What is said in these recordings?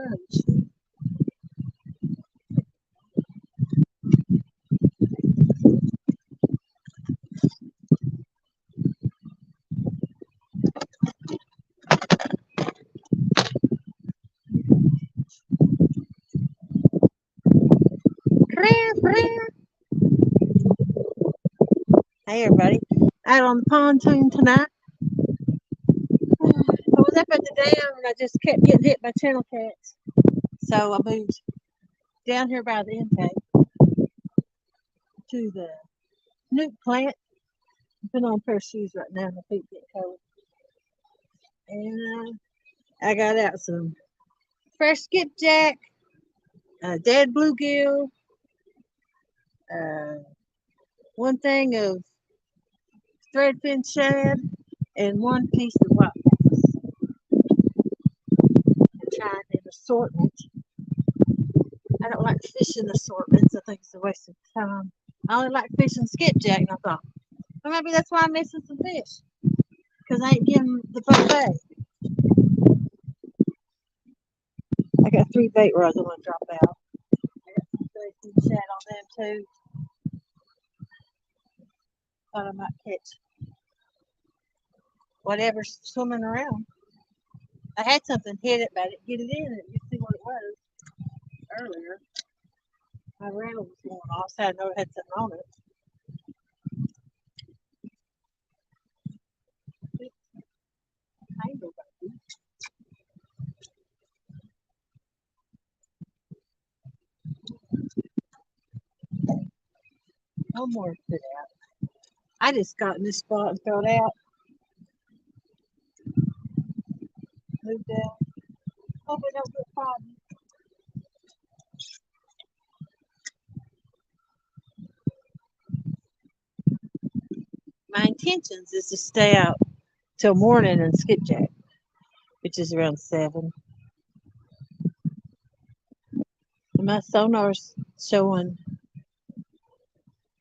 fudge. Hey everybody, out on the pontoon tonight. I was up at the dam and I just kept getting hit by channel cats. So I moved down here by the intake to the nuke plant. I'm putting on a pair of shoes right now, my feet get cold. And I got out some fresh skipjack, dead bluegill, one thing of threadfin shad, and one piece of white bass. I'm trying an assortment. I don't like fishing assortments. I think it's a waste of time. I only like fishing skipjack, and I thought, well, maybe that's why I'm missing some fish. Because I ain't getting the buffet. I got 3 bait rods I want to drop out. I got some threadfin shad on them too. Thought I might catch whatever's swimming around. I had something hit it, but I didn't get it in. You see what it was earlier. My rattle was going off, so I know it had something on it. No more fit out. I just got in this spot and throw it out. Moved out. Hope it don't get foggy. My intentions is to stay out till morning and skipjack, which is around 7. And my sonar's showing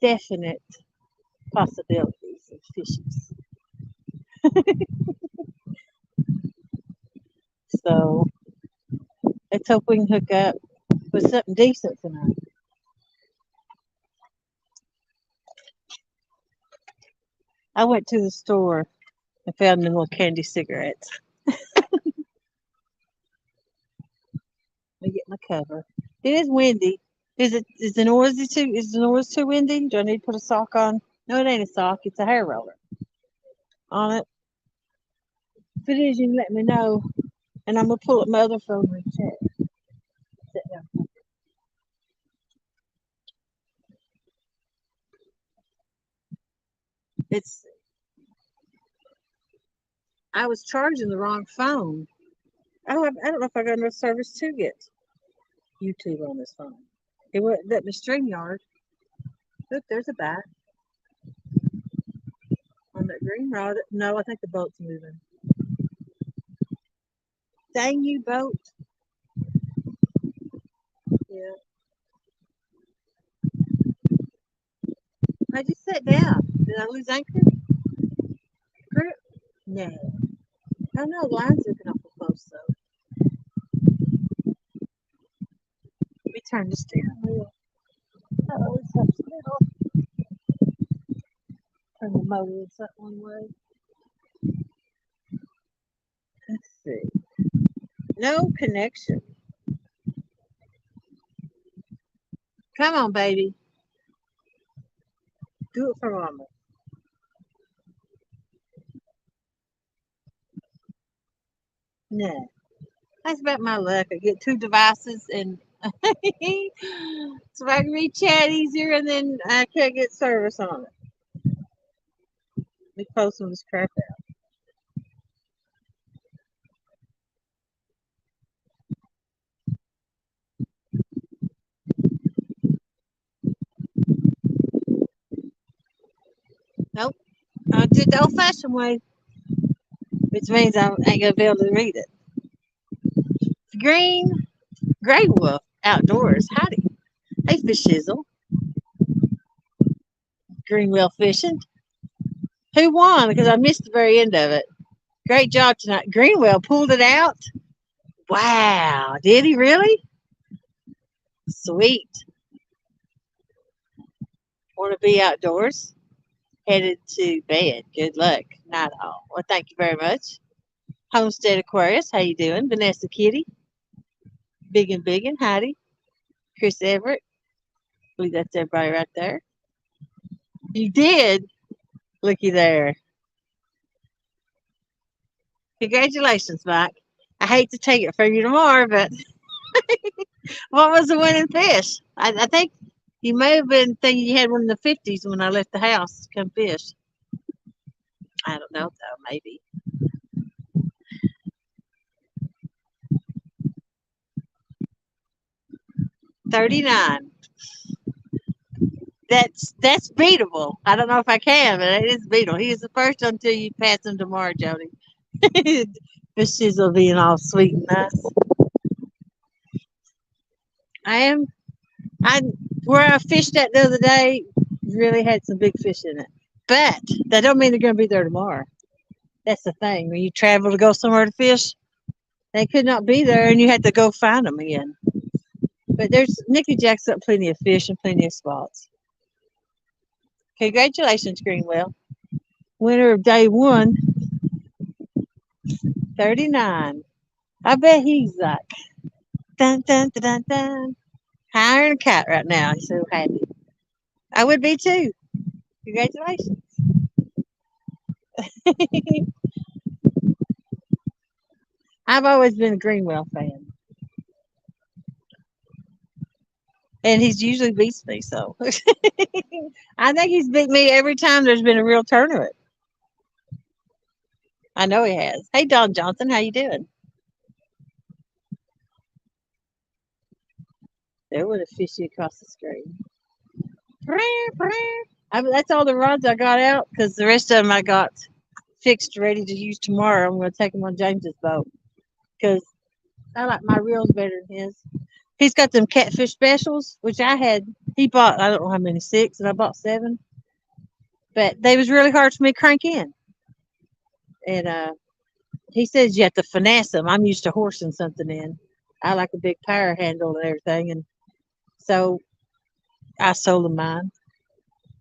definite possibilities of fishes. So let's hope we can hook up with something decent tonight. I went to the store and found them little candy cigarettes. Let me get my cover. It is windy. Is the noise too windy? Do I need to put a sock on? No, it ain't a sock. It's a hair roller on it. If it is, you can let me know. And I'm gonna pull up my other phone and check. Sit down. I was charging the wrong phone. I don't know if I got enough service to get YouTube on this phone. It wouldn't let me StreamYard. Look, there's a bat on that green rod. No, I think the boat's moving. Dang you, boat. Yeah. I just sat down. Did I lose anchor? Grip? No. Oh no, the line's looking awful close though. Let me turn the steering wheel. Oh, it's up middle. Turn the motor up one way. Let's see. No connection. Come on, baby. Do it for mama. No. That's about my luck. I get 2 devices and so I can read chat easier and then I can't get service on it. Let me post some of this crap out. Nope. I did the old fashioned way, which means I ain't gonna be able to read it. Green, gray wolf, outdoors. Howdy. Hey, fish shizzle. Green whale fishing. Who won? Because I missed the very end of it. Great job tonight. Green whale pulled it out. Wow. Did he really? Sweet. Want to be outdoors? Headed to bed. Good luck. Not all. Well, thank you very much. Homestead Aquarius, how you doing? Vanessa Kitty, Biggin, Heidi, Chris Everett. I believe that's everybody right there. You did. Looky there. Congratulations, Mike. I hate to take it from you tomorrow, but what was the winning fish? I think you may have been thinking you had one in the 50s when I left the house to come fish. I don't know, though, maybe. 39. That's beatable. I don't know if I can, but it is beatable. He is the first until you pass him tomorrow, Jody. Fishes will being all sweet and nice. I am. I where I fished at the other day really had some big fish in it, but that don't mean they're going to be there tomorrow. That's the thing. When you travel to go somewhere to fish, they could not be there, and you had to go find them again. But there's Nicky jacks up plenty of fish and plenty of spots. Congratulations, Greenwell. Winner of day one, 39. I bet he's like dun dun dun dun dun. Higher than a cat right now. He's so happy. I would be too. Congratulations. I've always been a Greenwell fan. And he's usually beats me, so I think he's beat me every time there's been a real tournament. I know he has. Hey Don Johnson, how you doing? There would have fished you across the screen. That's all the rods I got out because the rest of them I got fixed, ready to use tomorrow. I'm going to take them on James's boat because I like my reels better than his. He's got them catfish specials, which I had. He bought I don't know how many, 6, and I bought 7. But they was really hard for me to crank in. And he says you have to finesse them. I'm used to horsing something in. I like a big power handle and everything, and so I sold him mine.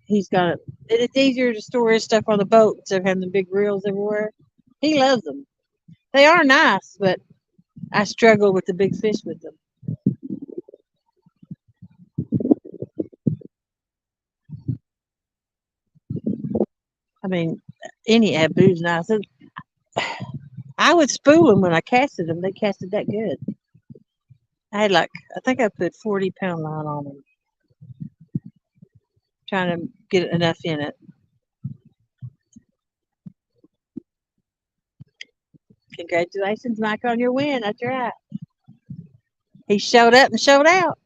He's got it. It's easier to store his stuff on the boat instead of having the big reels everywhere. He loves them. They are nice, but I struggle with the big fish with them. I mean, any Abu's nice. I would spool them when I casted them. They casted that good. I had I think I put 40-pound line on them, trying to get enough in it. Congratulations, Mike, on your win. That's right. He showed up and showed out.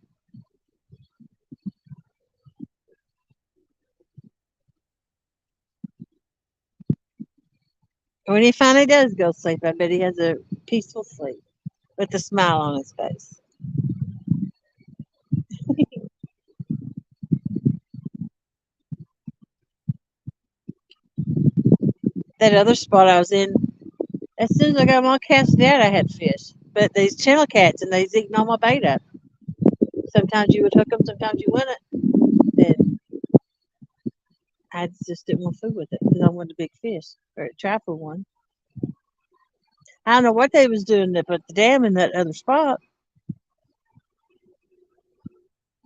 When he finally does go sleep, I bet he has a peaceful sleep with a smile on his face. That other spot I was in, as soon as I got them all casted out, I had fish. But these channel cats and they's eating all my bait up. Sometimes you would hook them, sometimes you wouldn't. And I just didn't want food with it because I wanted a big fish or a trapper one. I don't know what they was doing to put the dam in that other spot.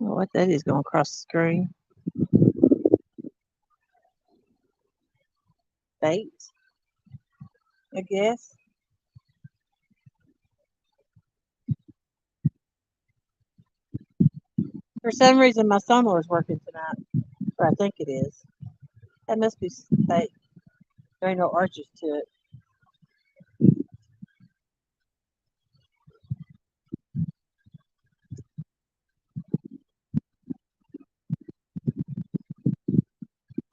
I don't know what that is going across the screen. Bait, I guess. For some reason, my sonar is working tonight, or I think it is. That must be bait. There ain't no arches to it.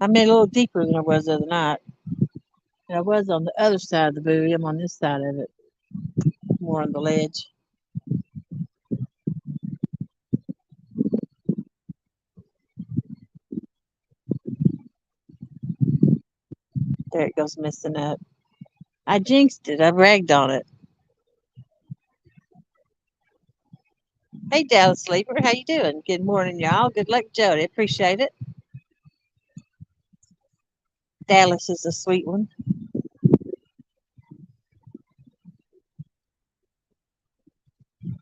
I made a little deeper than I was the other night. And I was on the other side of the buoy. I'm on this side of it, more on the ledge. There it goes messing up. I jinxed it. I ragged on it. Hey, Dallas Sleeper, how you doing? Good morning, y'all. Good luck, Jody. Appreciate it. Dallas is a sweet one.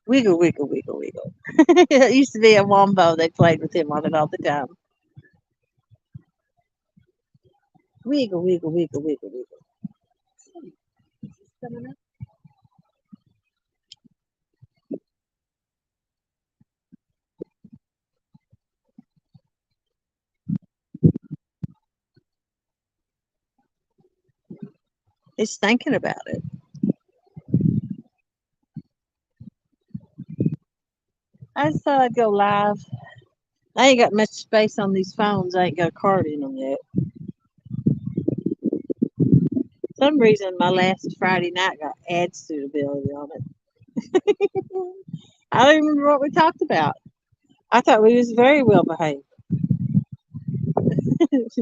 Wiggle, wiggle, wiggle, wiggle. It used to be a wombo. They played with him on it all the time. Wiggle, wiggle, wiggle, wiggle, wiggle. It's thinking about it. I just thought I'd go live. I ain't got much space on these phones. I ain't got a card in them yet. For some reason, my last Friday night got ad suitability on it. I don't remember what we talked about. I thought we was very well behaved. Let's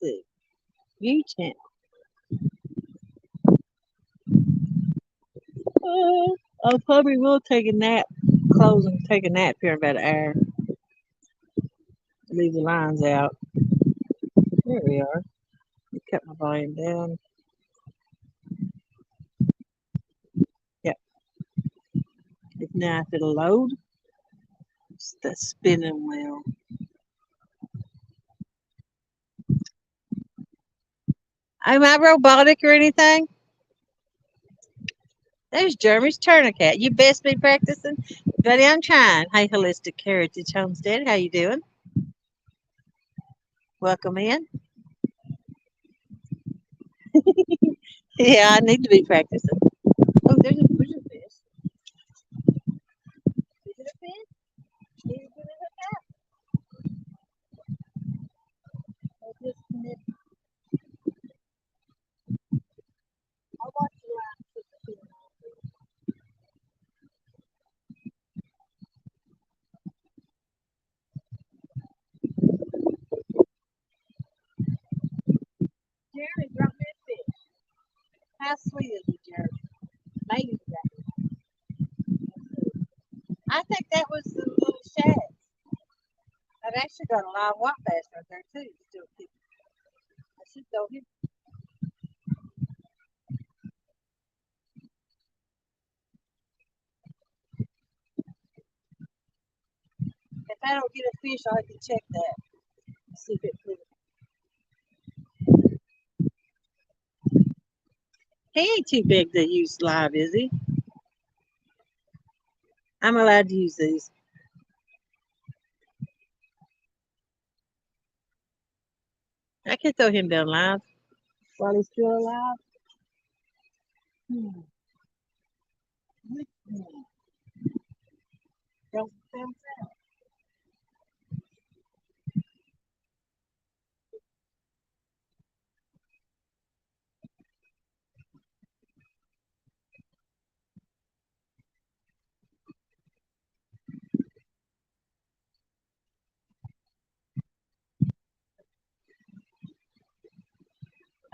see. View channel. I probably will take a nap. Close and take a nap here in about an hour. Leave the lines out. There we are. I cut my volume down. Yep. If now if it'll load, it's the spinning wheel. Am I robotic or anything? There's Jeremy's tourniquet. You best be practicing. Buddy, I'm trying. Hey, Holistic Heritage Homestead. How you doing? Welcome in. Yeah, I need to be practicing. Oh, there's a fish. Is it a fish? Is it a cat? Or just a nip? I'll watch the line. Jeremy, drop me a fish. How sweet is it, Jeremy? Maybe that. I think that was the little shad. I've actually got a live white bass right there too. Still keep. I should throw him. If I don't get a fish, I'll have to check that. See if it flew. He ain't too big to use live, is he? I'm allowed to use these. I can throw him down live while he's still alive. Hmm. Don't bounce out.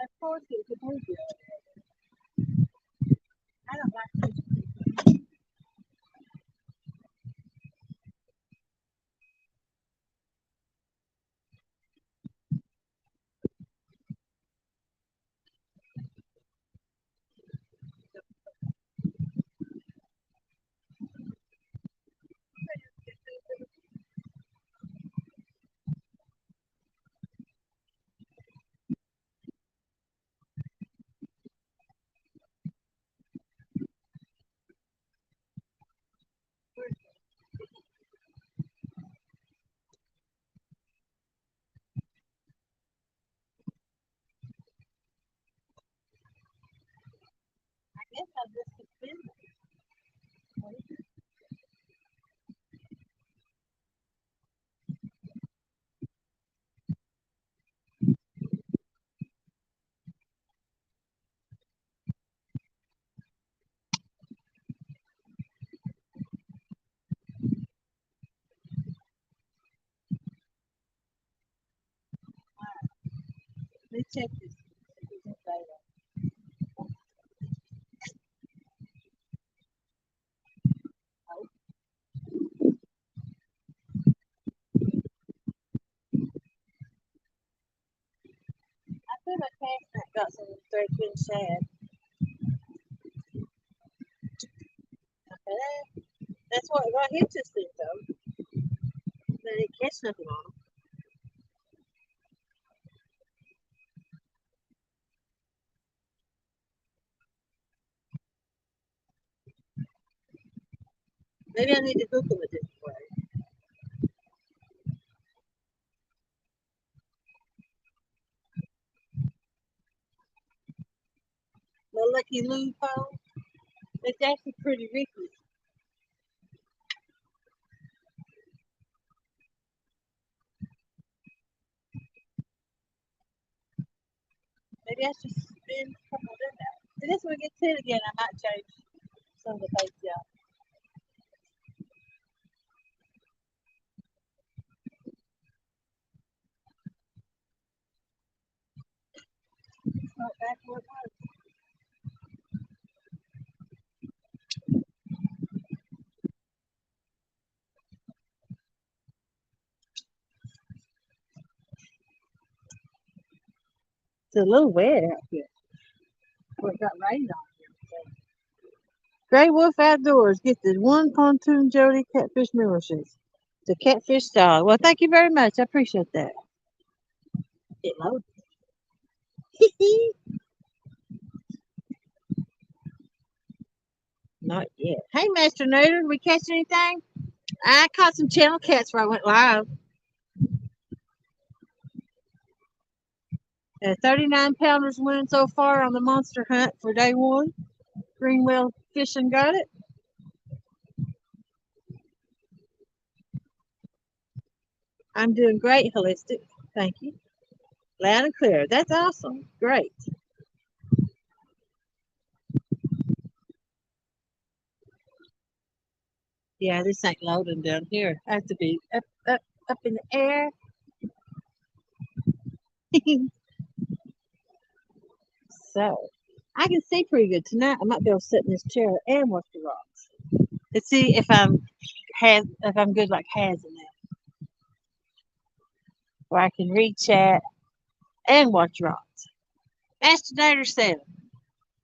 Of course, it's a baby. I don't like fish. I guess I'll just suspend them. Let me check this. Last night got some threadfin shad. Okay, that's what got him to sleep though. They didn't catch nothing on them. Maybe I need to hook them a different way. The lucky loophole. It's actually pretty rickety. Maybe I should spin a couple of them out. If this one gets hit again, I might change some of the baits out. Right back where it was. It's a little wet out here. Well, it got rained on here. Gray Wolf Outdoors. Get the one pontoon Jody catfish millishes. The catfish style. Well, thank you very much. I appreciate that. Get loaded. Not yet. Hey, Master Nader, did we catch anything? I caught some channel cats before I went live. 39 pounders winning so far on the monster hunt for day one. Greenwell Fishing got it. I'm doing great, Holistic. Thank you. Loud and clear. That's awesome. Great. Yeah, this ain't loading down here. I have to be up in the air. So, I can see pretty good tonight. I might be able to sit in this chair and watch the rocks. Let's see if I'm good like has in there, where I can read chat and watch rocks. Master Nader 7.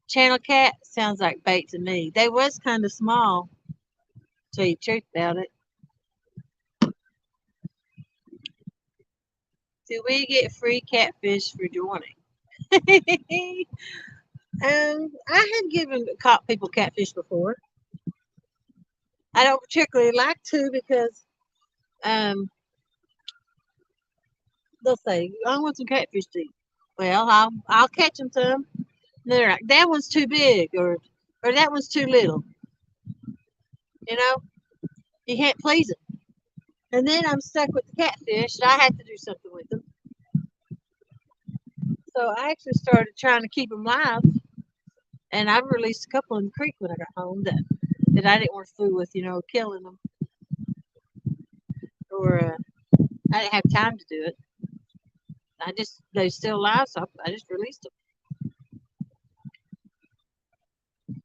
Channel cat sounds like bait to me. They was kind of small. Tell you the truth about it. Do we get free catfish for joining? I have caught people catfish before. I don't particularly like to because they'll say, "I want some catfish to eat." Well, I'll catch them some. They're like, "That one's too big," or "That one's too little." You know, you can't please them. And then I'm stuck with the catfish, and I have to do something with them. So I actually started trying to keep them live, and I've released a couple in the creek when I got home that I didn't want to fool with, killing them, or I didn't have time to do it. They're still alive, so I just released them.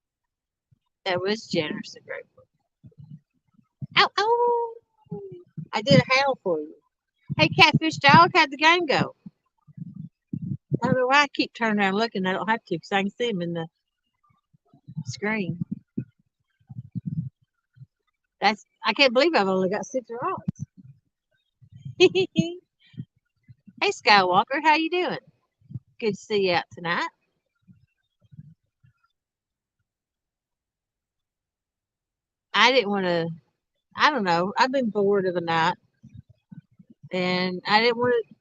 That was generous and grateful. Ow, ow! I did a howl for you. Hey, Catfish Dog, how'd the game go? I don't know why I keep turning around looking. I don't have to because I can see them in the screen. I can't believe I've only got 6 rods. Hey, Skywalker, how you doing? Good to see you out tonight. I didn't want to. I don't know. I've been bored of the night, and I didn't want to.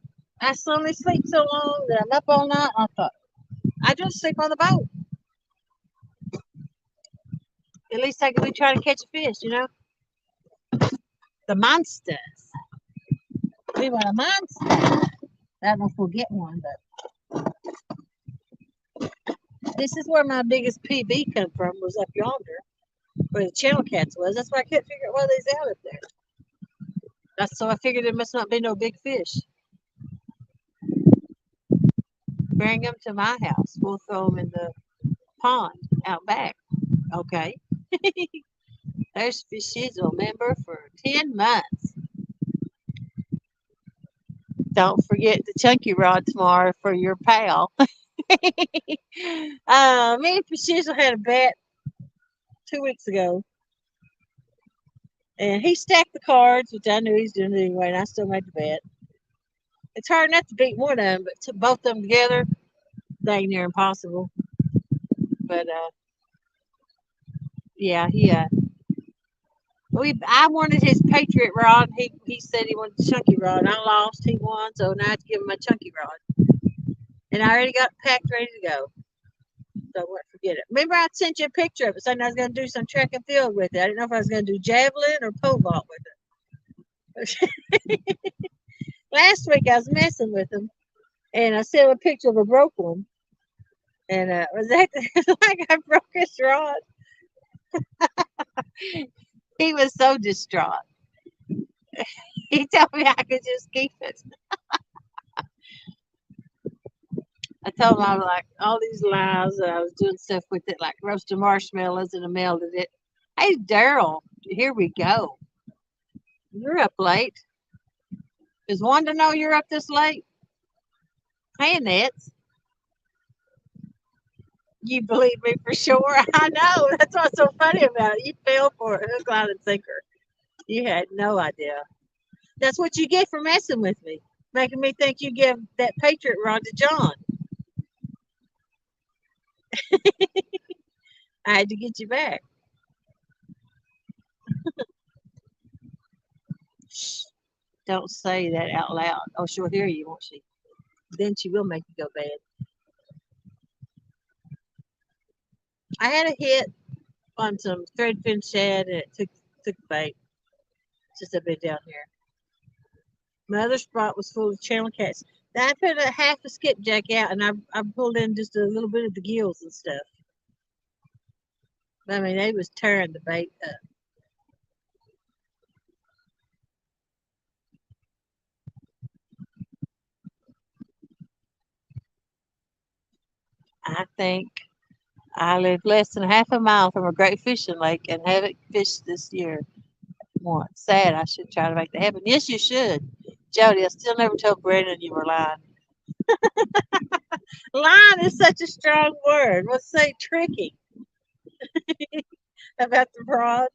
I suddenly sleep so long that I'm up all night. I thought I just sleep on the boat. At least I could be trying to catch a fish, The monsters. We want a monster. I don't know if we'll get one, but this is where my biggest PB come from. Was up yonder, where the channel cats was. That's why I couldn't figure out why they's out up there. So I figured there must not be no big fish. Bring them to my house. We'll throw them in the pond out back. Okay. There's Fish Shizzle, member for 10 months. Don't forget the chunky rod tomorrow for your pal. Me and Patricia had a bet 2 weeks ago, and he stacked the cards, which I knew he was doing it anyway, and I still made the bet. It's hard enough to beat one of them, but to both of them together, dang near impossible. But yeah, I wanted his Patriot rod. He said he wanted the chunky rod. I lost. He won, so now I have to give him my chunky rod. And I already got packed, ready to go. So I won't forget it. Remember, I sent you a picture of it, saying I was going to do some track and field with it. I didn't know if I was going to do javelin or pole vault with it. Last week I was messing with him, and I sent him a picture of a broke one, and was acting like I broke his rod. He was so distraught. He told me I could just keep it. I told him I was like all these lies that I was doing stuff with it, like roasting marshmallows, and I melted it. Hey, Daryl, here we go. You're up late. Is one to know you're up this late? Hey, Annette, you believe me for sure. I know. That's what's so funny about it. You fell for it. Hook, line, and sinker. You had no idea. That's what you get for messing with me, making me think you give that Patriot rod to John. I had to get you back. Shh, don't say that out loud. Oh, she'll hear you, won't she? Then she will make you go bad. I had a hit on some threadfin shad, and it took bait just a bit down here. My other spot was full of channel cats. Then I put a half a skipjack out, and I pulled in just a little bit of the gills and stuff. I mean, they was tearing the bait up. I think I live less than half a mile from a great fishing lake and haven't fished this year once. Sad. I should try to make that happen. Yes, you should. Jody, I still never told Brandon you were lying. Lying is such a strong word. Let's say tricky about the broad.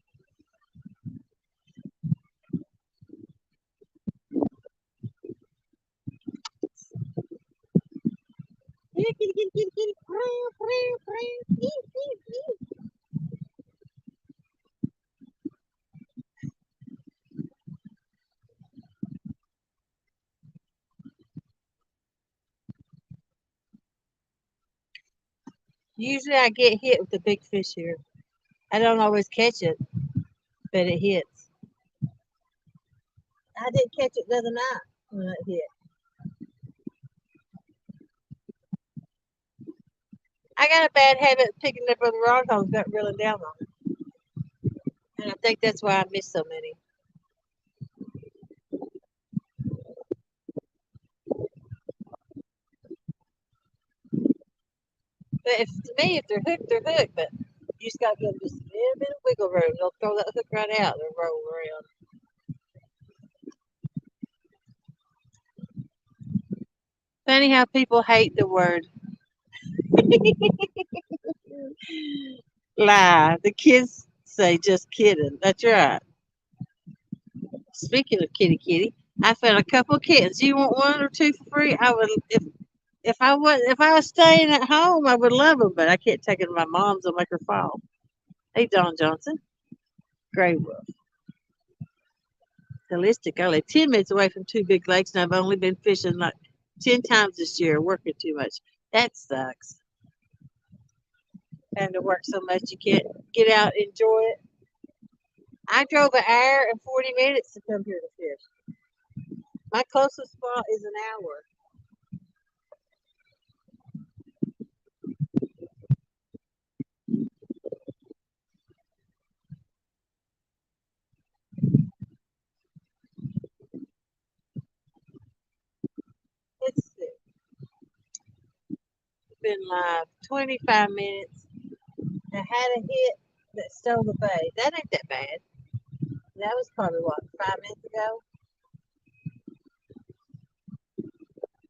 Usually I get hit with the big fish here. I don't always catch it, but it hits. I did catch it the other night when it hit. I got a bad habit of picking up other rod holes, got reeling down on it. And I think that's why I miss so many. But if to me, if they're hooked, they're hooked. But you just got to give them just a little bit of wiggle room. They'll throw that hook right out. They'll roll around. Funny how people hate the word lie. The kids say just kidding. That's right. Speaking of kitty kitty, I found a couple of kittens. You want one or two for free? I would if I was staying at home, I would love them, but I can't take them to my mom's. I'll make her fall. Hey, Don Johnson, gray wolf, holistic. I live 10 minutes away from two big lakes, and I've only been fishing like 10 times this year, working too much. That sucks. Having to work so much you can't get out and enjoy it. I drove an hour and 40 minutes to come here to fish. My closest spot is an hour. It's been like 25 minutes. I had a hit that stole the bait. That ain't that bad. That was probably what, 5 minutes ago?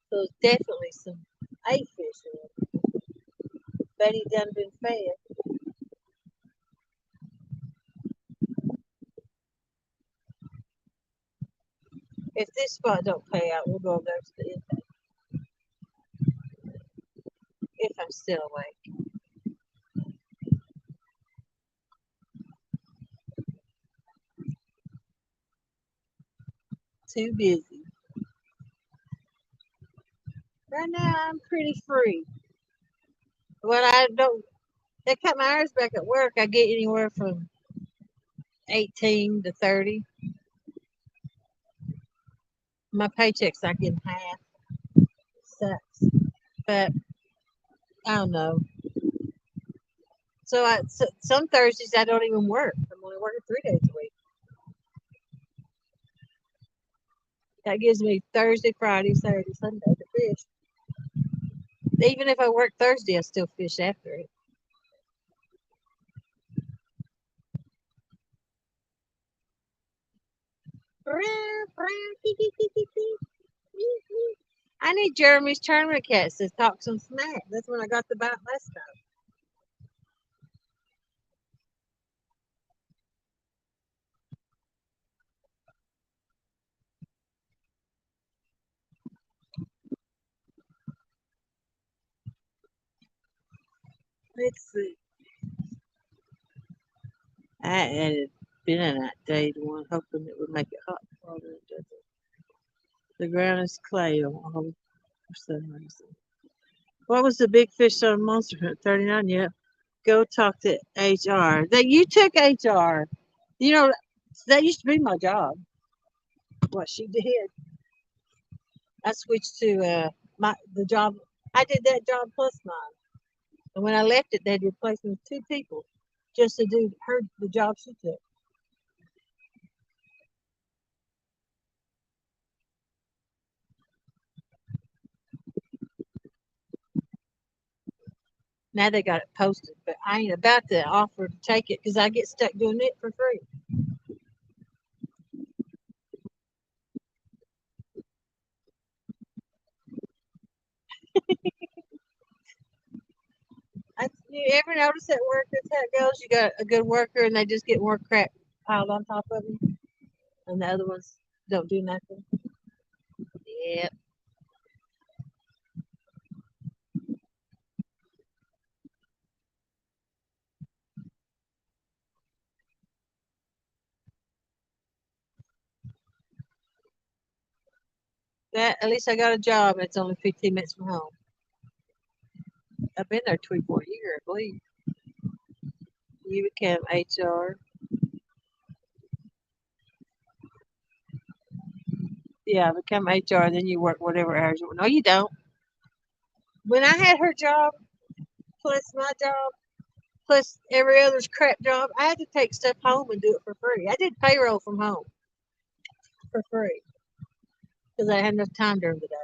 So it's definitely some 8 fish in it. Betty done been fed. If this spot don't pay out, we'll go over there to the intake. If I'm still awake. Too busy. Right now I'm pretty free. When I don't they cut my hours back at work, I get anywhere from 18 to 30. My paycheck's like in half. Sucks. But I don't know. Some Thursdays I don't even work. I'm only working 3 days a week. That gives me Thursday, Friday, Saturday, Sunday to fish. Even if I work Thursday, I still fish after it. I need Jeremy's tournament cats to talk some smack. That's when I got the bite last time. Let's see. I had been in that day to one, hoping it would make it hot. The ground is clay on hold for some reason. What was the big fish on Monster Hunt? 39 yet. Go talk to HR. That you took HR. You know, that used to be my job. What she did. I switched to the job. I did that job plus mine. And when I left it, they'd replace me with two people just to do the job she took. Now they got it posted, but I ain't about to offer to take it because I get stuck doing it for free. You ever notice at work that's how it goes? You got a good worker and they just get more crap piled on top of them, and the other ones don't do nothing. Yep. That at least I got a job. And it's only 15 minutes from home. I've been there 24 years, I believe. You became HR. Yeah, become HR, and then you work whatever hours you want. No, you don't. When I had her job plus my job plus every other's crap job, I had to take stuff home and do it for free. I did payroll from home for free because I had enough time during the day.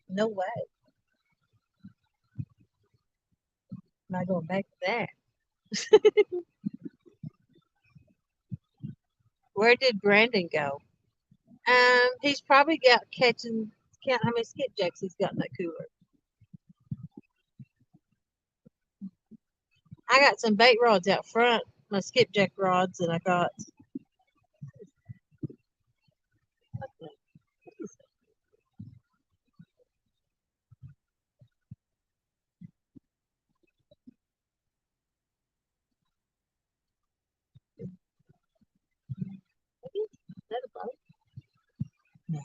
No way. I'm not going back to that. Where did Brandon go? He's probably got catching. Count how many skipjacks he's got in that cooler. I got some bait rods out front, my skipjack rods, and I got. Is that a boat? No.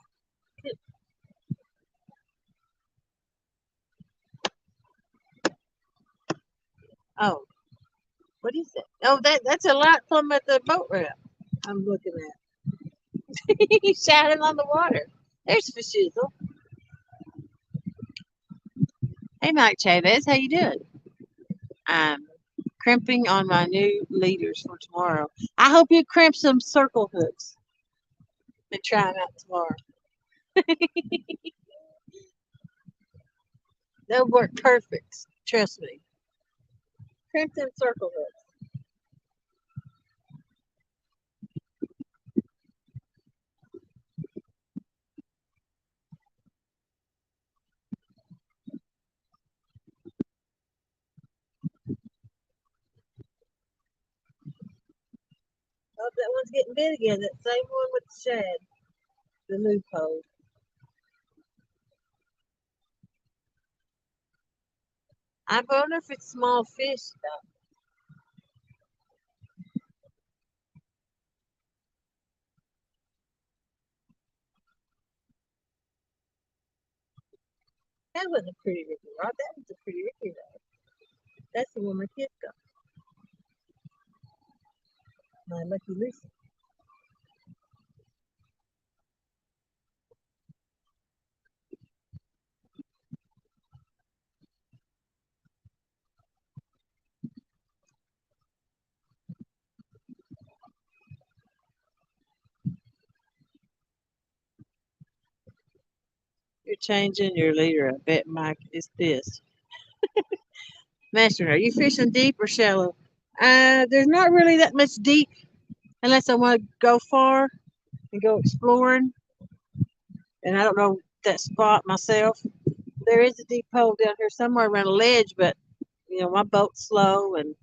Oh, what is that? Oh, that's a light plumb at the boat ramp. I'm looking at. He's shouting on the water. There's Fishizzle. Hey, Mike Chavez, how you doing? I'm crimping on my new leaders for tomorrow. I hope you crimp some circle hooks and try them out tomorrow. They'll work perfect. Trust me. Crimp them circle hooks. one's getting bit again. That same one with the shad, the loophole. I wonder if it's small fish though. That wasn't a pretty Ricky rod. That was a pretty Ricky rod. That's the one my kids got. My lucky Lucy. You're changing your leader. I bet Mike is pissed. Master, are you fishing deep or shallow? There's not really that much deep unless I want to go far and go exploring. And I don't know that spot myself. There is a deep hole down here somewhere around a ledge, but my boat's slow and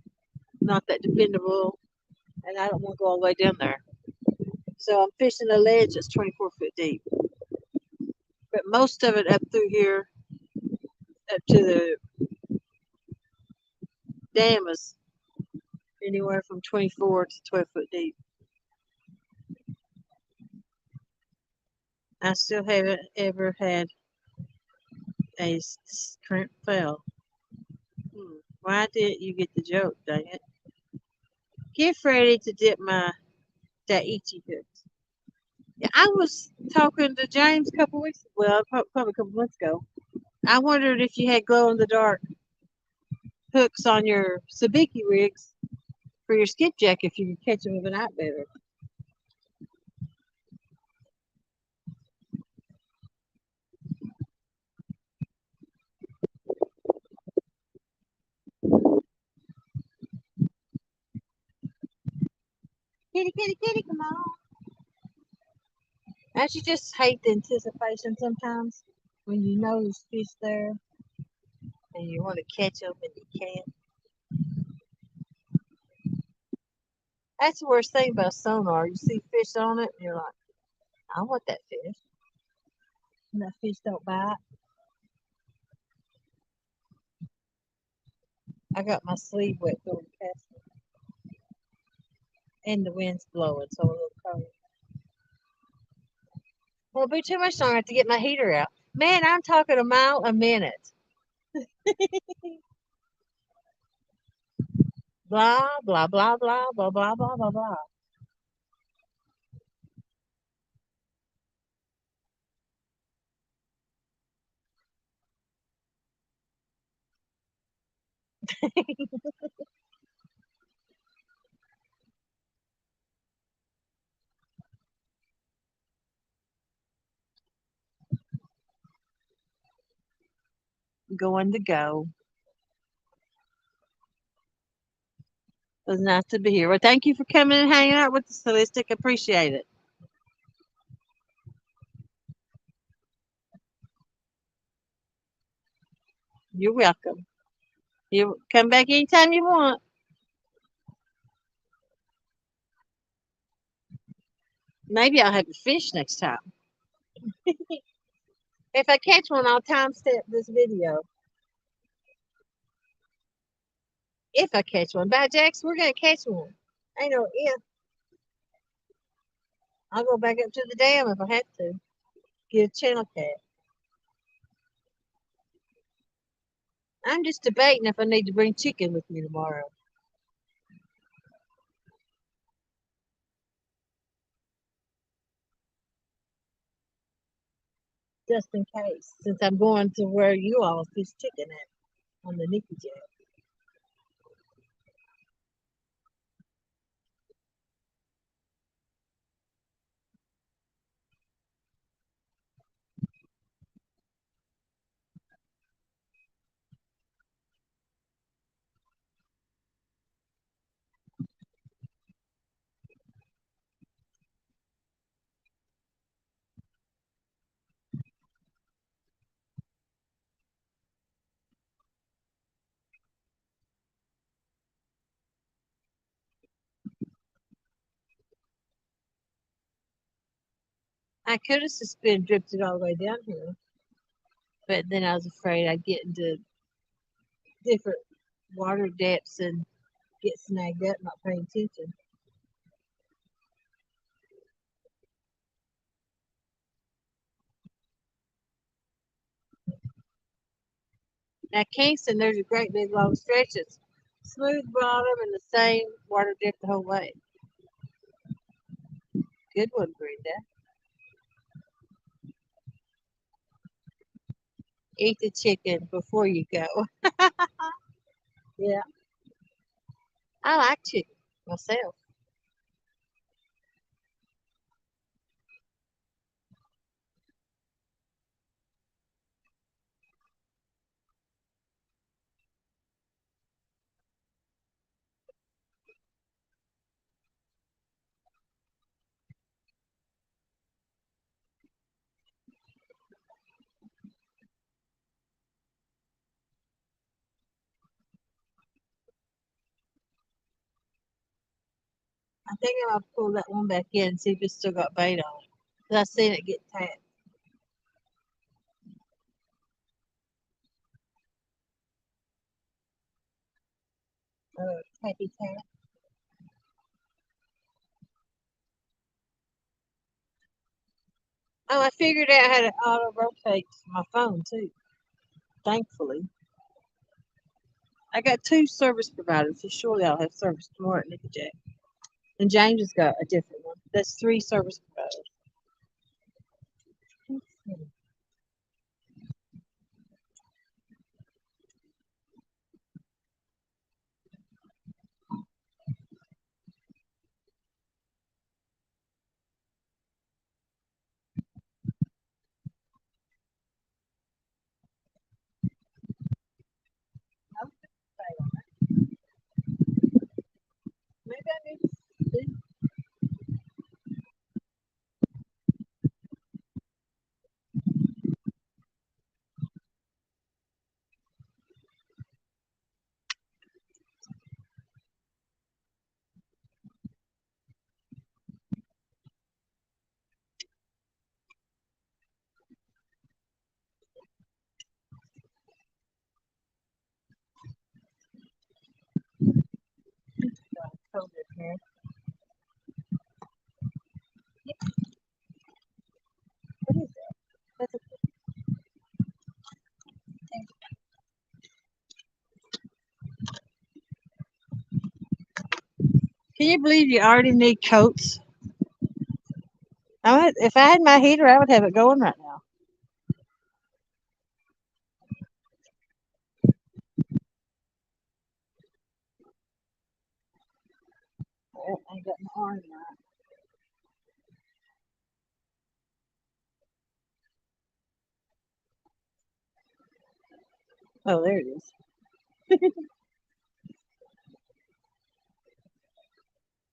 not that dependable, and I don't want to go all the way down there. So I'm fishing a ledge that's 24 foot deep. But most of it up through here, up to the dam, is anywhere from 24 to 12 foot deep. I still haven't ever had a shrimp fail. Why didn't you get the joke, dang it? Get ready to dip my Daiichi hooks. Yeah, I was talking to James a couple weeks, well, probably a couple months ago. I wondered if you had glow in the dark hooks on your sabiki rigs for your skipjack if you could catch them with a night better. Kitty, kitty, kitty, come on. Don't you just hate the anticipation sometimes when you know there's fish there and you want to catch them and you can't? That's the worst thing about sonar. You see fish on it and you're like, I want that fish. And that fish don't bite. I got my sleeve wet going past it. And the wind's blowing, so a little cold. Well, it'll be too much longer to get my heater out. Man, I'm talking a mile a minute. Blah, blah, blah, blah, blah, blah, blah, blah, blah. Going to go. It was nice to be here. Well, thank you for coming and hanging out with us, Holistic. Appreciate it. You're welcome. You come back anytime you want. Maybe I'll have a fish next time. If I catch one, I'll timestamp this video. If I catch one. Bye, Jax. We're going to catch one. I know if. I'll go back up to the dam if I have to. Get a channel cat. I'm just debating if I need to bring chicken with me tomorrow. Just in case. Since I'm going to where you all fish chicken at on the Nicky Jack. I could have just been drifted all the way down here, but then I was afraid I'd get into different water depths and get snagged up not paying attention. At Kingston, there's a great big long stretch that's smooth bottom and the same water depth the whole way. Good one, Brenda. Eat the chicken before you go. Yeah, I like chicken myself. I think I'm gonna pull that one back in and see if it's still got bait on it. 'Cause I seen it get tapped. Tappy tap. Oh, I figured out how to auto rotate my phone too. Thankfully, I got two service providers, so surely I'll have service tomorrow at Nickajack. And James has got a different one. That's three service providers. Maybe I need to see. Hold it here. What is that? That's a, can you believe you already need coats? If I had my heater, I would have it going right now. I ain't got my arm right. Oh, there it is.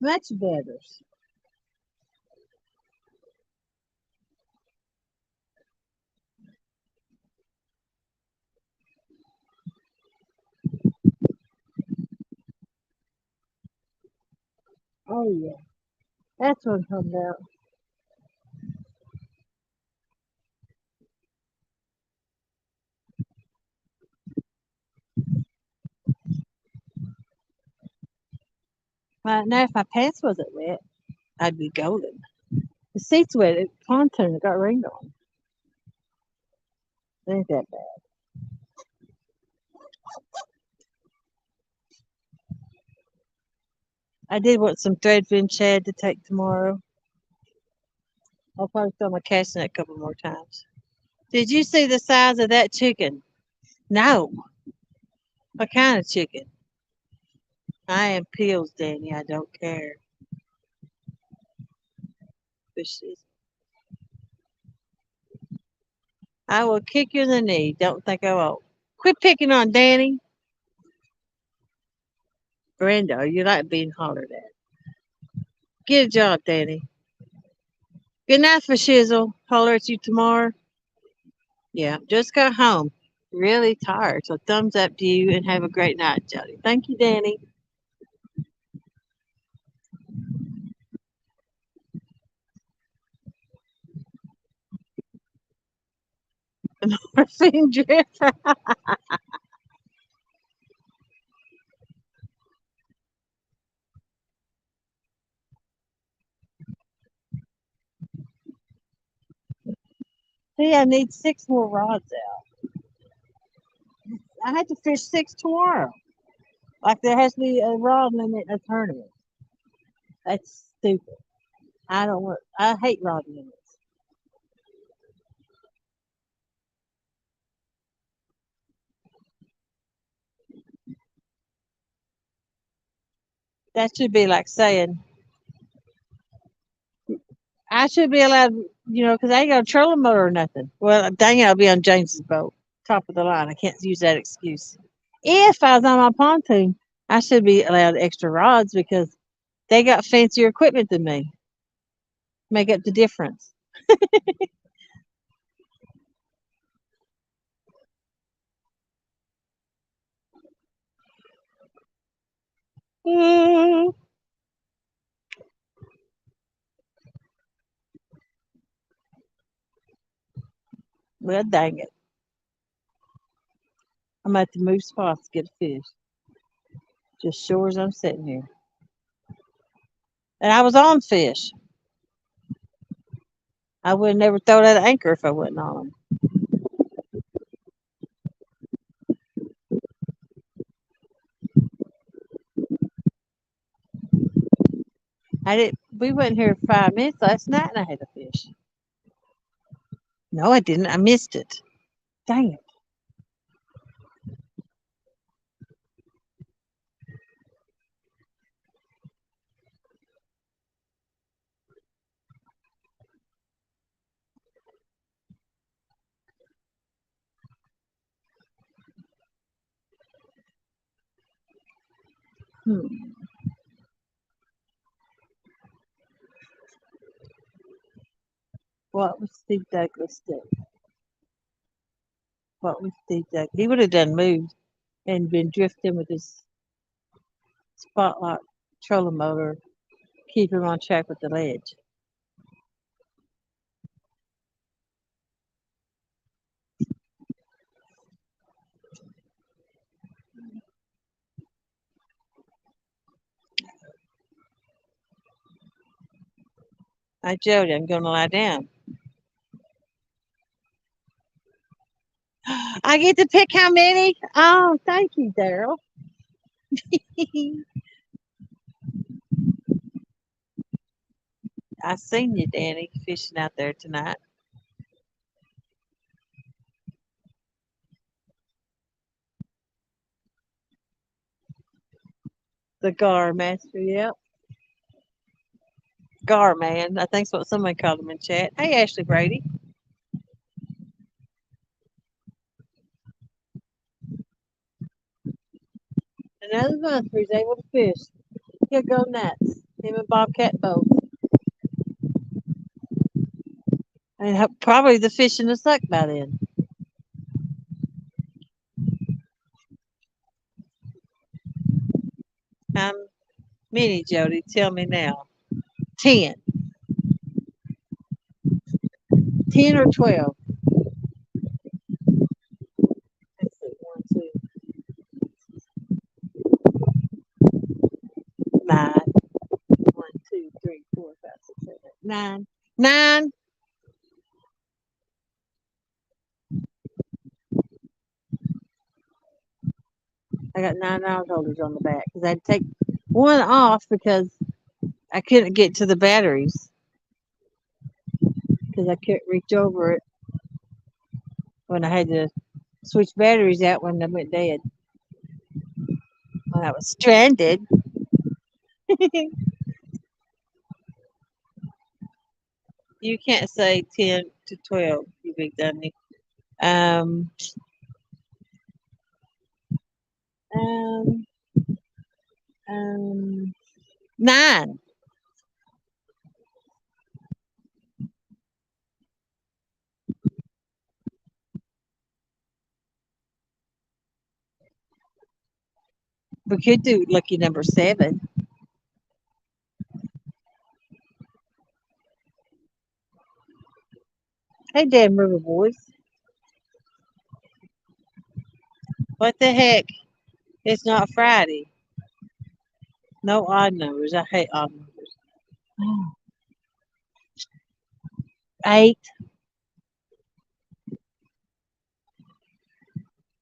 Much better. Oh yeah, that's what I'm talking about. Now, if my pants wasn't wet, I'd be golden. The seat's wet. It's pontoon. It got rained on. It ain't that bad. I did want some threadfin shad to take tomorrow. I'll probably throw my cast in it a couple more times. Did you see the size of that chicken? No. What kind of chicken? I am peels, Danny. I don't care. Fishes. I will kick you in the knee. Don't think I won't. Quit picking on Danny. Brenda, you like being hollered at. Get a job, Danny. Good night for Shizzle. Holler at you tomorrow. Yeah, just got home. Really tired. So thumbs up to you and have a great night, Jody. Thank you, Danny. Morphine drip. See, I need 6 more rods out. I had to fish 6 tomorrow. Like there has to be a rod limit in a tournament. That's stupid. I don't want. I hate rod limits. That should be like saying I should be allowed, because I ain't got a trolling motor or nothing. Well, dang it, I'll be on James's boat, top of the line. I can't use that excuse. If I was on my pontoon, I should be allowed extra rods because they got fancier equipment than me. Make up the difference. Mm, well, dang it. I'm at the move spots to get a fish. Just sure as I'm sitting here. And I was on fish. I would have never throw that anchor if I wasn't on them. I did. We went here 5 minutes last night and I had a fish. No, I didn't. I missed it. Dang it. Hmm. What was Steve Douglas do? What was Steve Douglas? He would have done moved and been drifting with his spotlight trolling motor, keep him on track with the ledge. Hi, Jody, I'm going to lie down. I get to pick how many? Oh, thank you, Daryl. I seen you, Danny, fishing out there tonight. The Gar Master, yep. Gar Man, I think's what somebody called him in chat. Hey, Ashley Brady. Another month where he's able to fish. He'll go nuts. Him and Bobcat both. And probably the fishing will suck by then. How many, Jody? Tell me now. 10. 10 or 12. Let's see. 1, 2, 9. 1, 2, 3, 4, 5, 6, 7, 8, 9. 9. I got 9 round holders on the back because I had to take one off because I couldn't get to the batteries because I couldn't reach over it when I had to switch batteries out when they went dead. When I was stranded. You can't say 10 to 12, you big dummy. Um, um, 9. We could do lucky number 7. Hey, damn river boys. What the heck? It's not Friday. No odd numbers. I hate odd numbers. 8.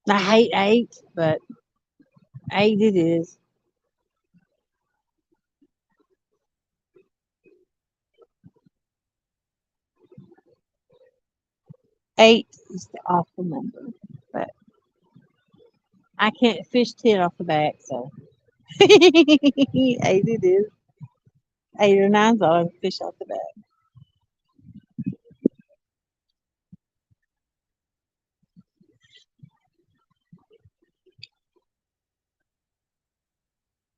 I hate 8, but 8 it is. 8 is the awful number. But I can't fish 10 off the back, so 8 it is. 8 or 9's all I can fish off the back.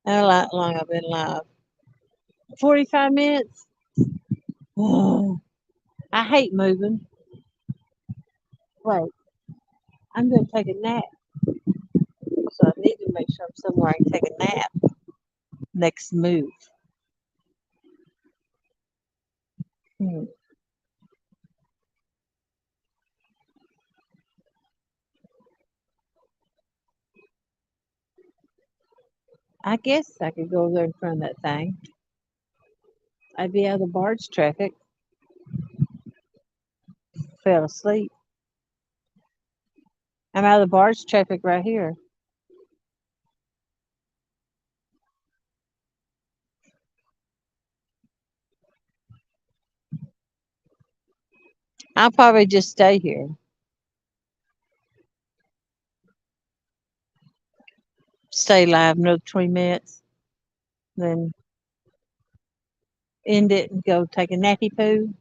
How long I've been live? 45 minutes? Oh, I hate moving. Wait, I'm going to take a nap. So I need to make sure I'm somewhere I can take a nap. Next move. Hmm. I guess I could go over there in front of that thing. I'd be out of the barge traffic. Fell asleep. I'm out of the barge traffic right here. I'll probably just stay here. Stay live another 20 minutes. Then end it and go take a nappy poo.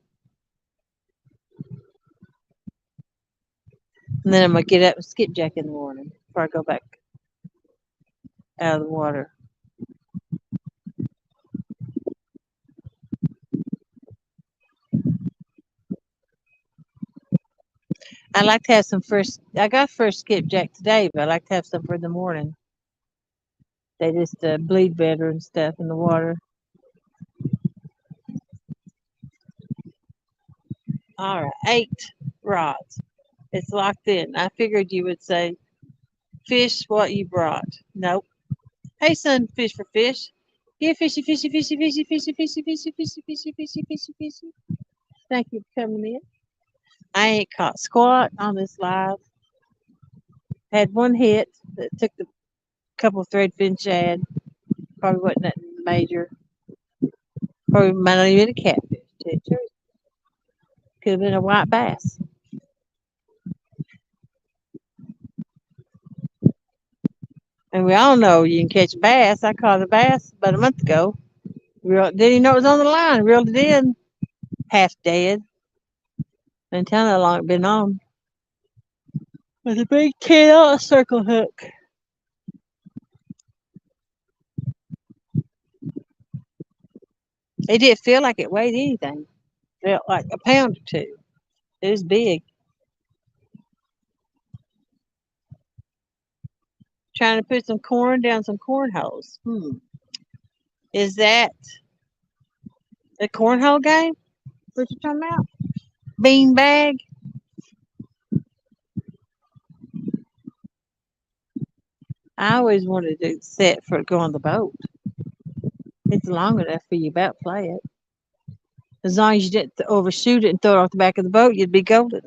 And then I'm going to get up and skipjack in the morning before I go back out of the water. I like to have some first. I got first skipjack today, but I like to have some for the morning. They just bleed better and stuff in the water. All right, 8 rods. It's locked in. I figured you would say, fish what you brought. Nope. Hey, son, fish for fish. Here, fishy, fishy, fishy, fishy, fishy, fishy, fishy, fishy, fishy, fishy, fishy, fishy. Thank you for coming in. I ain't caught squat on this live. Had one hit that took the couple threadfin shad. Probably wasn't nothing major. Probably might not even been a catfish. Could have been a white bass. And we all know you can catch a bass. I caught a bass about a month ago. Didn't even know it was on the line. Reeled it in. Half dead. Didn't tell how long it been on. With a big tail, circle hook. It didn't feel like it weighed anything. It felt like a pound or two. It was big. Trying to put some corn down some cornholes. Is that a cornhole game? What you talking about? Bean bag? I always wanted to set for go on the boat. It's long enough for you about play it. As long as you didn't overshoot it and throw it off the back of the boat, you'd be golden.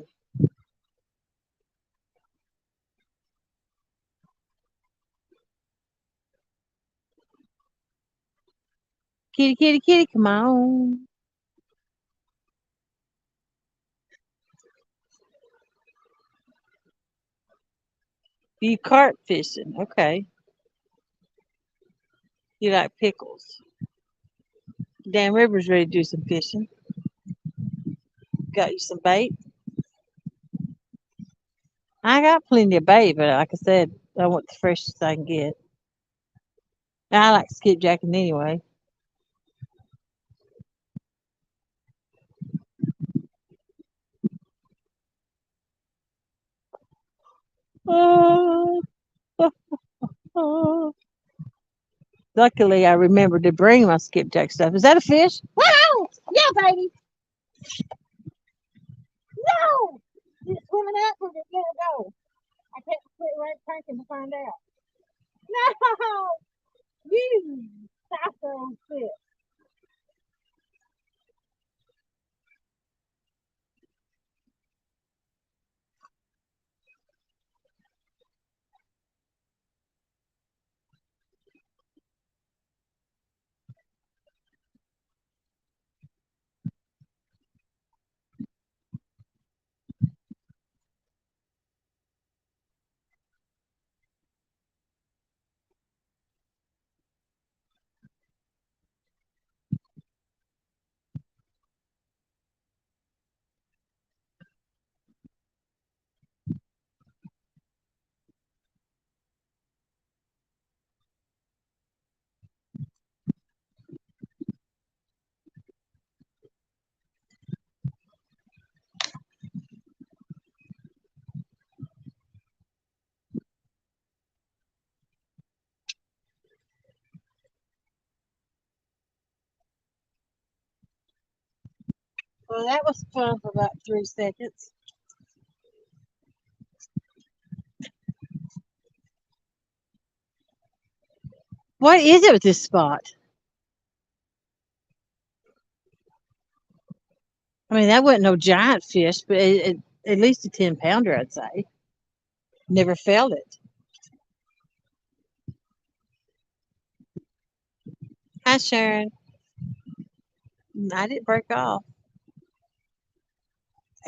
Kitty, kitty, kitty, come on. You carp fishing. Okay. You like pickles. Dan River's ready to do some fishing. Got you some bait? I got plenty of bait, but like I said, I want the freshest I can get. I like skipjacking anyway. Oh, oh, oh. Luckily, I remembered to bring my skipjack stuff. Is that a fish? Wow! Yeah, baby. No! It's swimming up. We're gonna go. I can't quit right cranking to find out. No, you psycho shit. Well, that was fun for about 3 seconds. What is it with this spot? I mean, that wasn't no giant fish, but at least a 10-pounder, I'd say. Never felt it. Hi, Sharon. I didn't break off.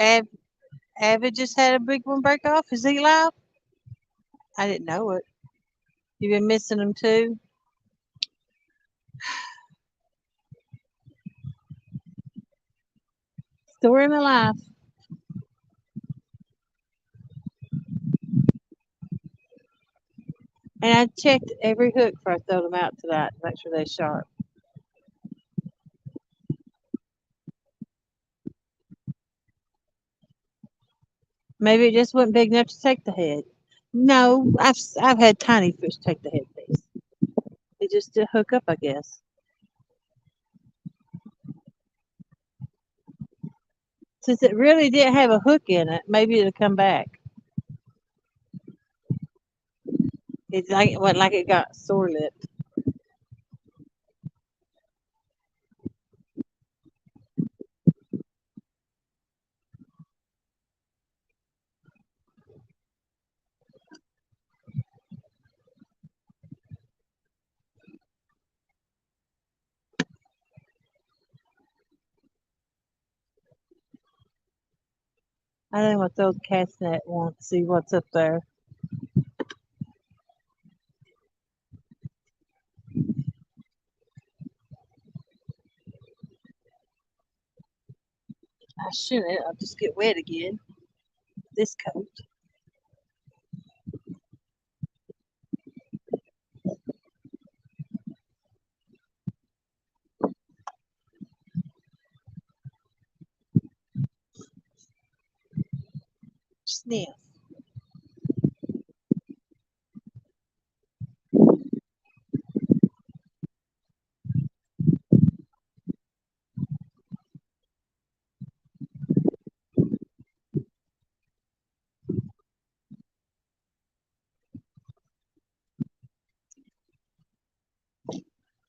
Av, Avid just had a big one break off. Is he live? I didn't know it. You've been missing him too. Story of my life. And I checked every hook before I throw them out tonight to make sure they're sharp. Maybe it just wasn't big enough to take the head. No, I've had tiny fish take the head piece. It just did hook up, I guess. Since it really didn't have a hook in it, maybe it'll come back. It's like it wasn't like it got sore lipped. I think I'm gonna throw the cat's net one, see what's up there. I shouldn't. I'll just get wet again. This coat. Sniff.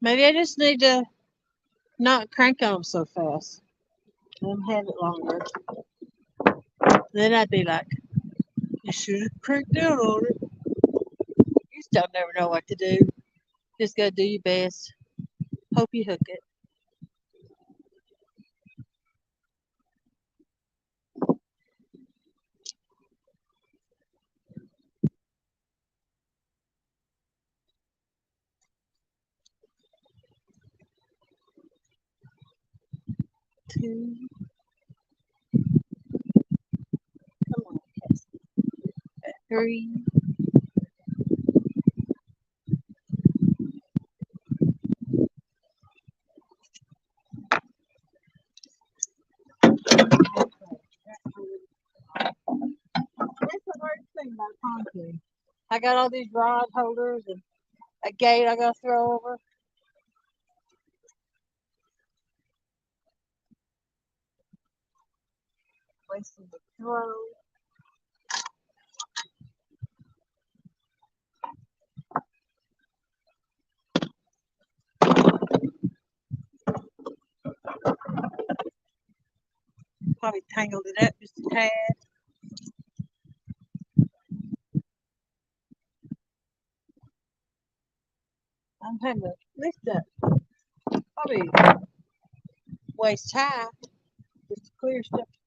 Maybe I just need to not crank on them so fast. Let them have it longer. Then I'd be like, you should have cranked down on it. You still never know what to do. Just gotta do your best. Hope you hook it. Two. Come on, Cassie. Three. That's the hardest thing about pontoon. I got all these rod holders and a gate I gotta throw over. Wasting the throw. Probably tangled it up just a tad. I'm having to lift up. Probably waist high just to clear stuff to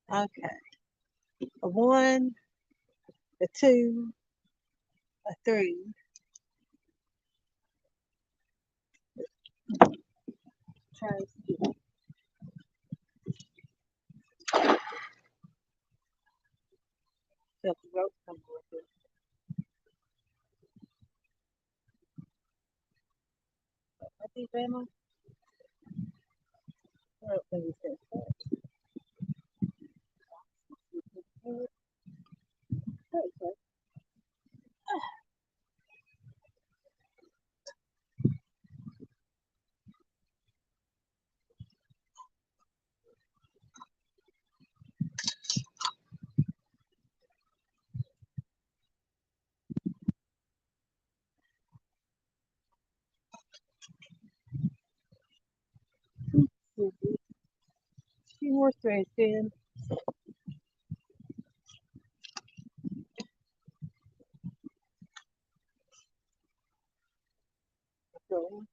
throw. Okay. A 1, a 2, a 3. Try to get the rope come with it. I think, Grandma, I don't think it's that far. Okay. A few more threads in. So,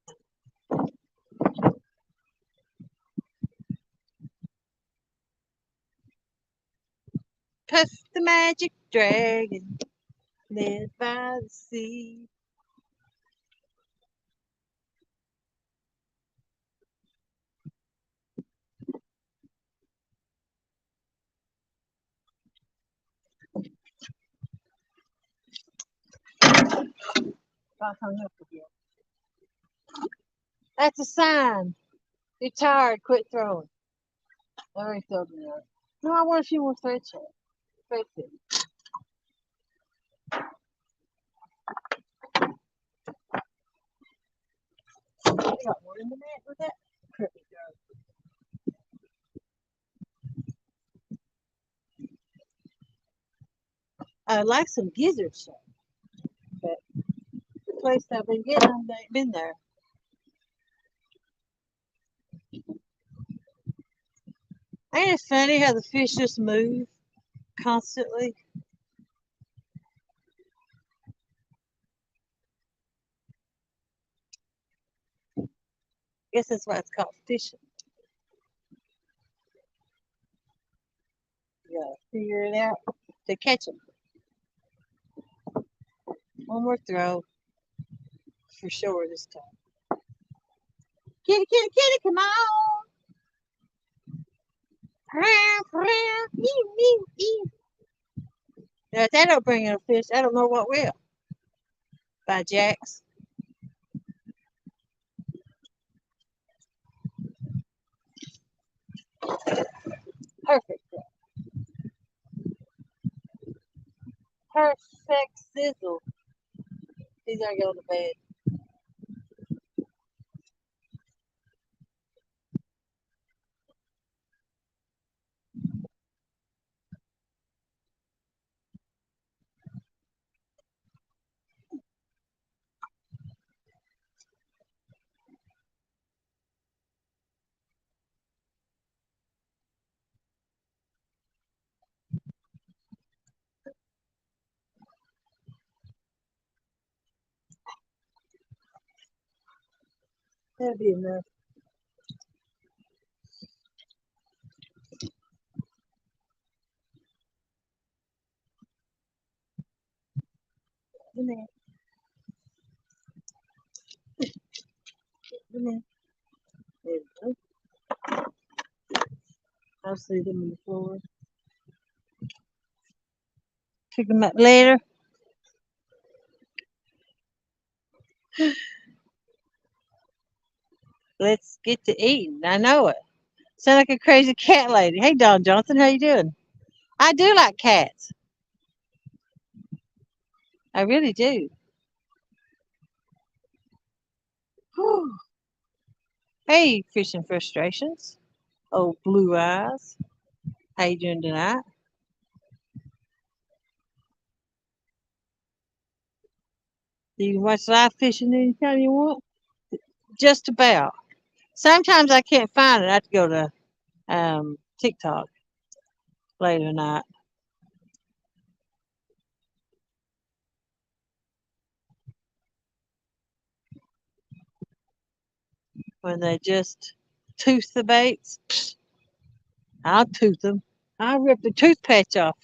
Puff the magic dragon, led by the sea. I hung up again. That's a sign. You're tired. Quit throwing. I already thrown it out. No, I want a few more threads here. Thread in. I got more in the net with that. Perfect. I like some gizzard shell, but the place I've been getting them, they ain't been there. Ain't it funny how the fish just move constantly? Guess that's why it's called fishing. You gotta figure it out to catch them. One more throw for sure this time. Kitty, kitty, kitty, come on! Now, if that don't bring in a fish, I don't know what will. By Jax. Perfect. Perfect sizzle. He's gonna go to bed. That'll be enough. Come here. Come here. There we go. I'll see them on the floor. Pick them up later. Let's get to eating. I know it. Sound like a crazy cat lady. Hey, Don Johnson, how you doing? I do like cats. I really do. Whew. Hey, fishing frustrations. Oh, blue eyes. How you doing tonight? You can watch live fishing anytime you want. Just about. Sometimes I can't find it. I have to go to TikTok late at night. When they just tooth the baits, I'll tooth them. I'll rip the tooth patch off.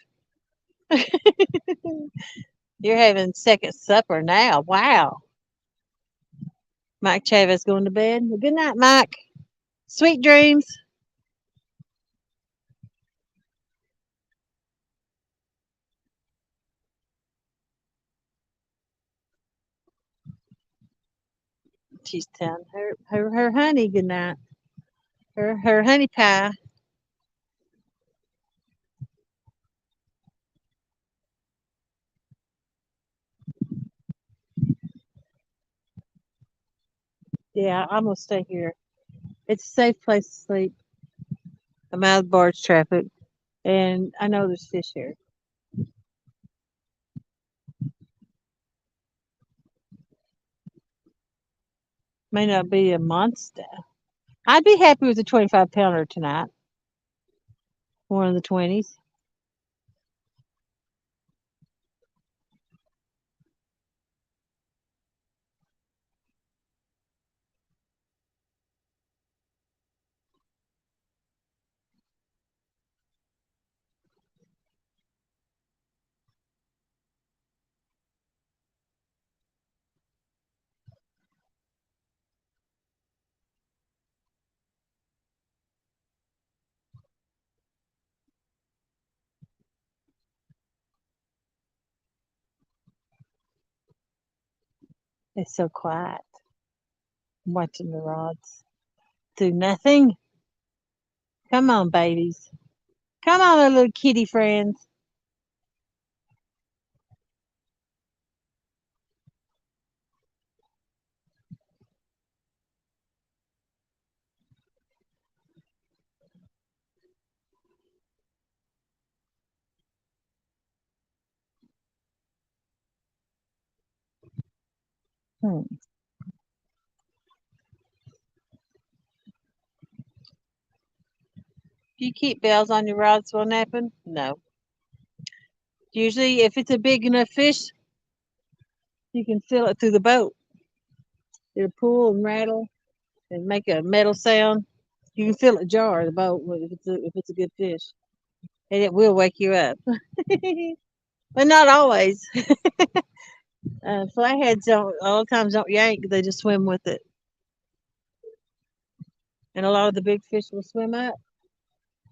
You're having second supper now. Wow. Mike Chavez going to bed. Well, good night, Mike. Sweet dreams. She's telling her honey good night. Her honey pie. Yeah, I'm gonna stay here. It's a safe place to sleep. I'm out of barge traffic, and I know there's fish here. May not be a monster. I'd be happy with a 25-pounder tonight. One of the 20s. It's so quiet. I'm watching the rods do nothing. Come on, babies. Come on, our little kitty friends. Hmm. Do you keep bells on your rods while napping? No. Usually, if it's a big enough fish, you can feel it through the boat. It'll pull and rattle and make a metal sound. You can feel it jar the boat if it's a good fish, and it will wake you up. But not always. Flatheads don't all the times don't yank; they just swim with it. And a lot of the big fish will swim up,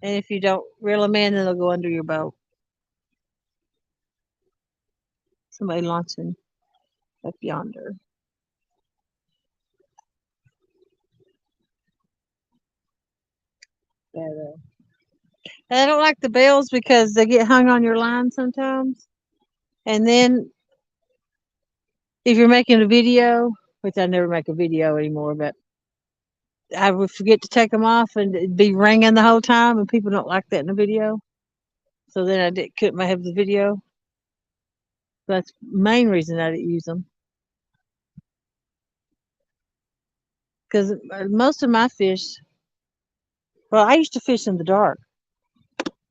and if you don't reel them in, then they'll go under your boat. Somebody launching up yonder. But, I don't like the bells because they get hung on your line sometimes. And then if you're making a video, which I never make a video anymore, but I would forget to take them off and it'd be ringing the whole time, and people don't like that in a video. So then couldn't have the video. That's the main reason I didn't use them. Because most of my fish, well, I used to fish in the dark.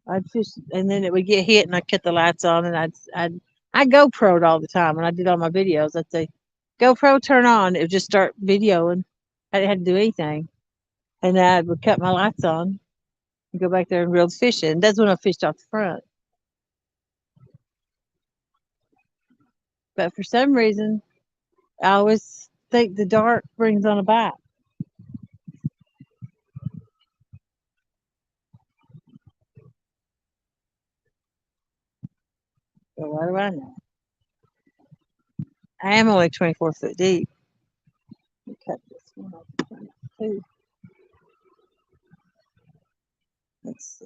I'd fish, and then it would get hit, and I'd cut the lights on, and I GoPro'd all the time. When I did all my videos, I'd say, GoPro, turn on. It would just start videoing. I didn't have to do anything. And I would cut my lights on and go back there and reel the fish in. That's when I fished off the front. But for some reason, I always think the dark brings on a bite. But what do I know? I am only 24 foot deep. Let me cut this one off. Let's see.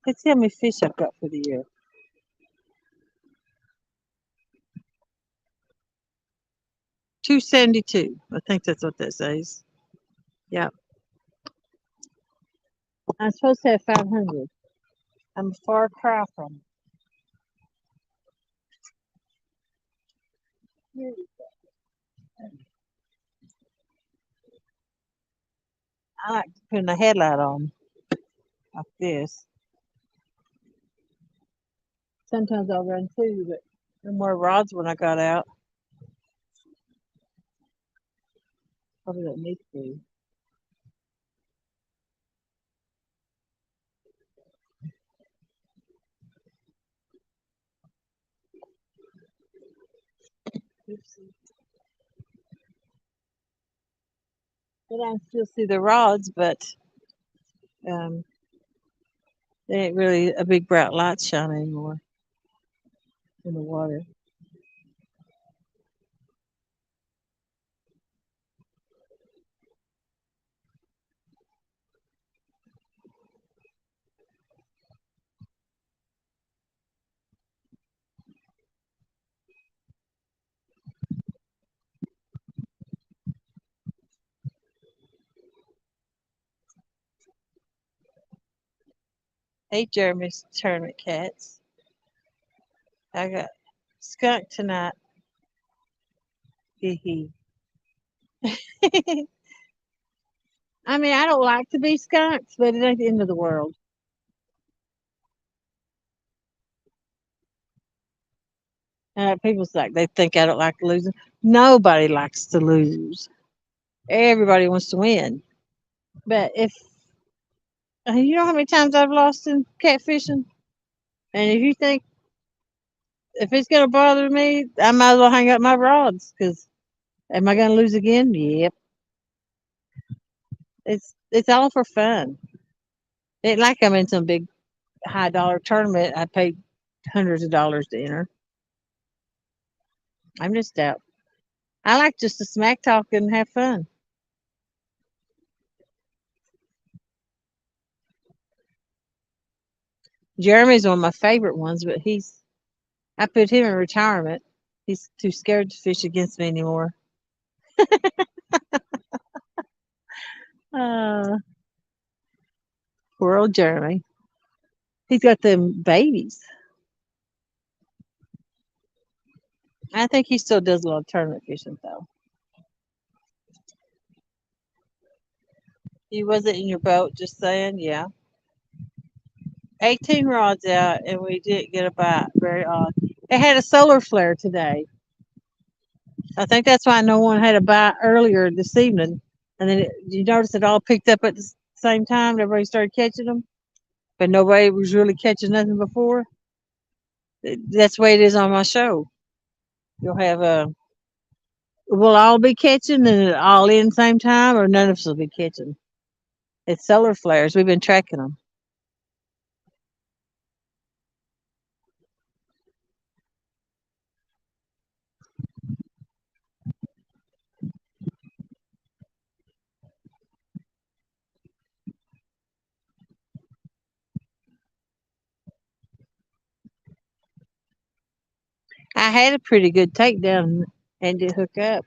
Let's see how many fish I've got for the year. 272. I think that's what that says. Yep. I'm supposed to have 500. I'm a far cry from it. I like putting a headlight on like this. Sometimes I'll run two, but no more rods when I got out. Probably don't need to. Oopsie. But I can still see the rods, but um, they ain't really a big bright light shine anymore in the water. Hey, Jeremy's tournament cats. I got skunk tonight. Hee hee. I mean, I don't like to be skunked, but it ain't the end of the world. People's like they think I don't like losing. Nobody likes to lose. Everybody wants to win. But if you know how many times I've lost in catfishing, and if you think if it's gonna bother me, I might as well hang up my rods. Because am I gonna lose again? Yep. It's all for fun. It ain't like I'm in some big high dollar tournament. I paid hundreds of dollars to enter. I'm just out. I like just to smack talk and have fun. Jeremy's one of my favorite ones, but I put him in retirement. He's too scared to fish against me anymore. Uh, Poor old Jeremy. He's got them babies. I think he still does a lot of tournament fishing though. He wasn't in your boat, just saying, yeah. 18 rods out, and we didn't get a bite. Very odd. It had a solar flare today. I think that's why no one had a bite earlier this evening. And then you notice it all picked up at the same time. Everybody started catching them, but nobody was really catching nothing before. That's the way it is on my show. You'll have we'll all be catching and it all in the same time, or none of us will be catching. It's solar flares. We've been tracking them. I had a pretty good takedown and did hook up.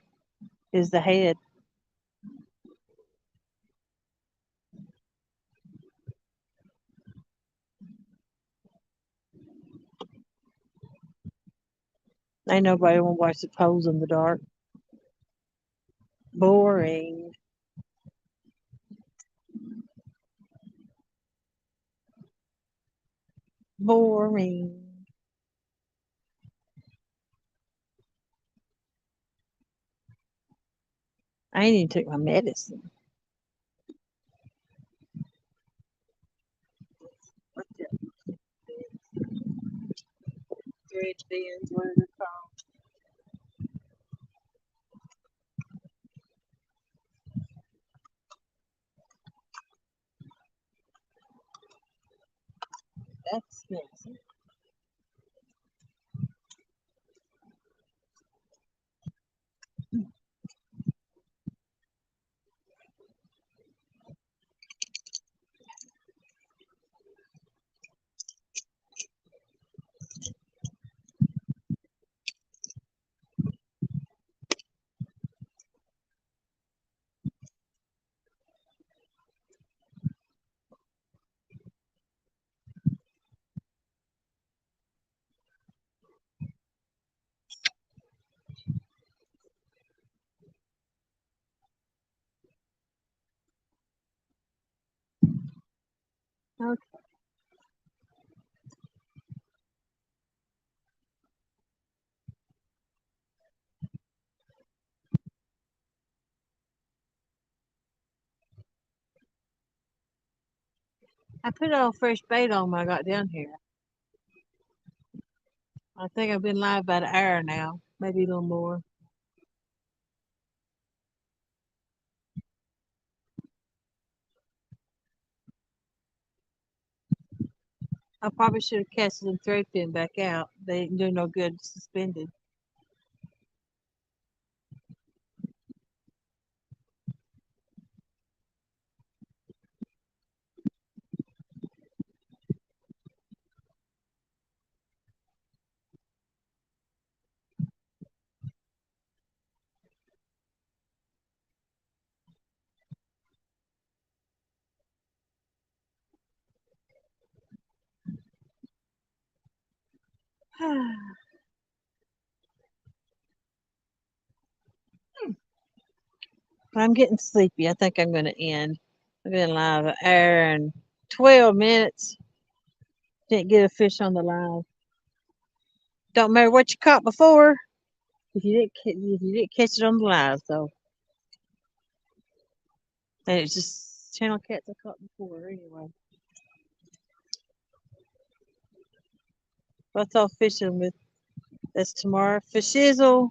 Is the head. Ain't nobody want to watch the poles in the dark. Boring. Boring. I ain't even took my medicine. What the dredge bins? What are they called? That's expensive. Okay. I put all fresh bait on when I got down here. I think I've been live about an hour now, maybe a little more. I probably should have casted them thread fin back out. They didn't do no good suspended. I'm getting sleepy. I think I'm going to end. I've been live an hour and 12 minutes. Didn't get a fish on the live. Don't matter what you caught before. If you didn't catch it on the live, so and it's just channel cats I caught before anyway. That's all fishing with. That's tomorrow. For shizzle,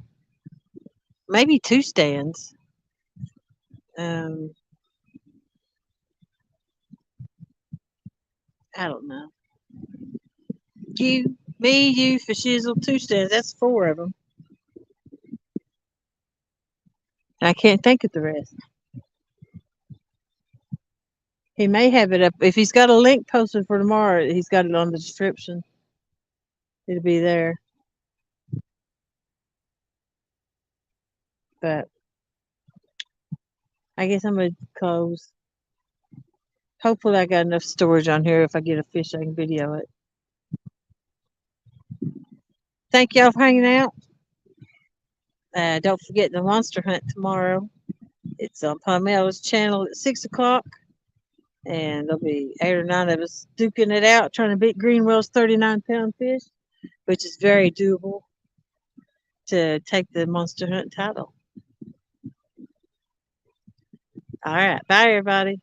maybe 2 stands. Um, I don't know. You, for shizzle, 2 stands. That's 4 of them. I can't think of the rest. He may have it up. If he's got a link posted for tomorrow, he's got it on the description. It'll be there. But I guess I'm going to close. Hopefully, I got enough storage on here. If I get a fish, I can video it. Thank y'all for hanging out. Don't forget the monster hunt tomorrow. It's on Pamela's channel at 6 o'clock. And there'll be 8 or 9 of us duking it out, trying to beat Greenwell's 39-pound fish, which is very doable to take the monster hunt title. All right. Bye, everybody.